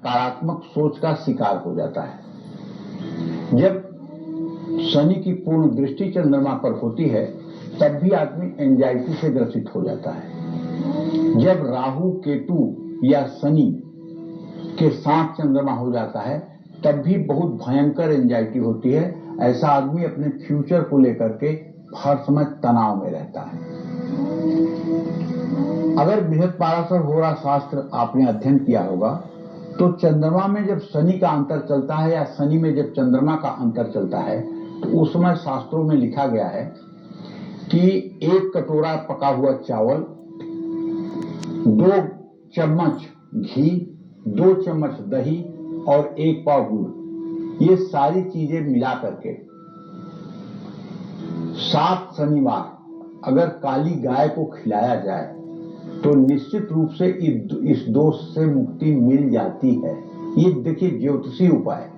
नकारात्मक सोच का शिकार हो जाता है। जब शनि की पूर्ण दृष्टि चंद्रमा पर होती है तब भी आदमी एंजाइटी से ग्रसित हो जाता है। जब राहु केतु या शनि के साथ चंद्रमा हो जाता है तब भी बहुत भयंकर एंजाइटी होती है। ऐसा आदमी अपने फ्यूचर को लेकर के हर समय तनाव में रहता है। अगर बृहत पाराशर होरा शास्त्र आपने अध्ययन किया होगा तो चंद्रमा में जब शनि का अंतर चलता है या शनि में जब चंद्रमा का अंतर चलता है तो उस समय शास्त्रों में लिखा गया है कि 1 कटोरा पका हुआ चावल, 2 चम्मच घी, 2 चम्मच दही और 1 पाव गुड़, ये सारी चीजें मिला करके 7 शनिवार अगर काली गाय को खिलाया जाए तो निश्चित रूप से इस दोष से मुक्ति मिल जाती है। ये देखिए ज्योतिषी उपाय,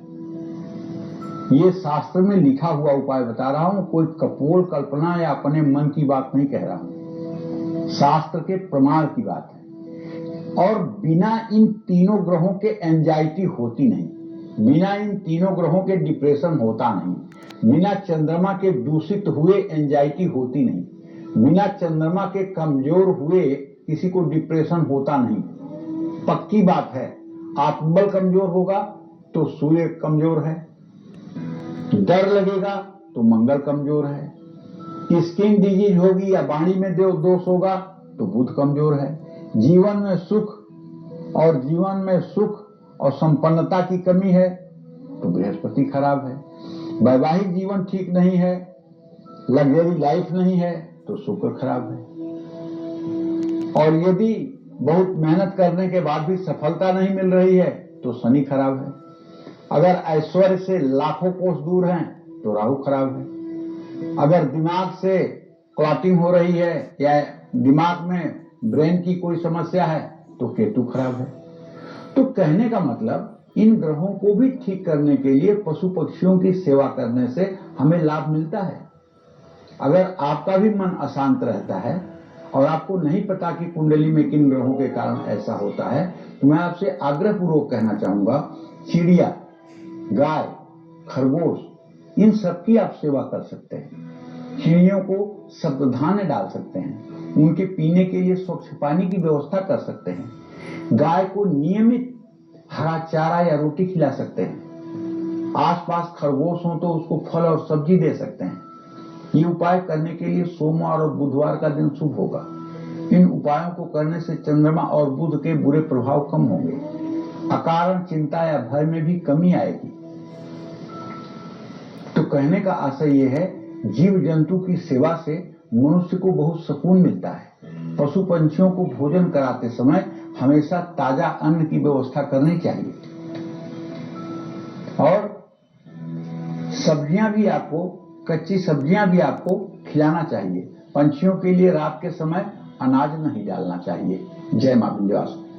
ये शास्त्र में लिखा हुआ उपाय बता रहा हूं, कोई कपोल कल्पना या अपने मन की बात नहीं कह रहा हूं, शास्त्र के प्रमाण की बात है। और बिना इन तीनों ग्रहों के एंजाइटी होती नहीं, बिना इन तीनों ग्रहों के डिप्रेशन होता नहीं, बिना चंद्रमा के दूषित हुए एंजाइटी होती नहीं, बिना चंद्रमा के कमजोर हुए किसी को डिप्रेशन होता नहीं। पक्की बात है, आत्मबल कमजोर होगा तो सूर्य कमजोर है, डर लगेगा तो मंगल कमजोर है, स्किन डिजीज होगी या वाणी में दोष होगा तो बुध कमजोर है, जीवन में सुख और संपन्नता की कमी है तो बृहस्पति खराब है, वैवाहिक जीवन ठीक नहीं है, लग्जरी लाइफ नहीं है तो शुक्र खराब है, और यदि बहुत मेहनत करने के बाद भी सफलता नहीं मिल रही है तो शनि खराब है, अगर ऐश्वर्य से लाखों कोस दूर हैं तो राहु खराब है, अगर दिमाग से क्लॉटिंग हो रही है या दिमाग में ब्रेन की कोई समस्या है तो केतु खराब है। तो कहने का मतलब इन ग्रहों को भी ठीक करने के लिए पशु पक्षियों की सेवा करने से हमें लाभ मिलता है। अगर आपका भी मन अशांत रहता है और आपको नहीं पता कि कुंडली में किन ग्रहों के कारण ऐसा होता है तो मैं आपसे आग्रह पूर्वक कहना चाहूंगा, चिड़िया, गाय, खरगोश, इन सबकी आप सेवा कर सकते हैं। चिड़ियों को सप्तधान्य डाल सकते हैं, उनके पीने के लिए स्वच्छ पानी की व्यवस्था कर सकते हैं, गाय को नियमित हरा चारा या रोटी खिला सकते हैं, आसपास खरगोश हो तो उसको फल और सब्जी दे सकते हैं। ये उपाय करने के लिए सोमवार और बुधवार का दिन शुभ होगा। इन उपायों को करने से चंद्रमा और बुध के बुरे प्रभाव कम होंगे, अकारण चिंता या भय में भी कमी आएगी। तो कहने का आशय यह है, जीव जंतु की सेवा से मनुष्य को बहुत सुकून मिलता है। पशु पंछियों को भोजन कराते समय हमेशा ताजा अन्न की व्यवस्था करनी चाहिए, और सब्जियां भी आपको, कच्ची सब्जियां भी आपको खिलाना चाहिए। पंछियों के लिए रात के समय अनाज नहीं डालना चाहिए। जय मां विंध्यवासिनी।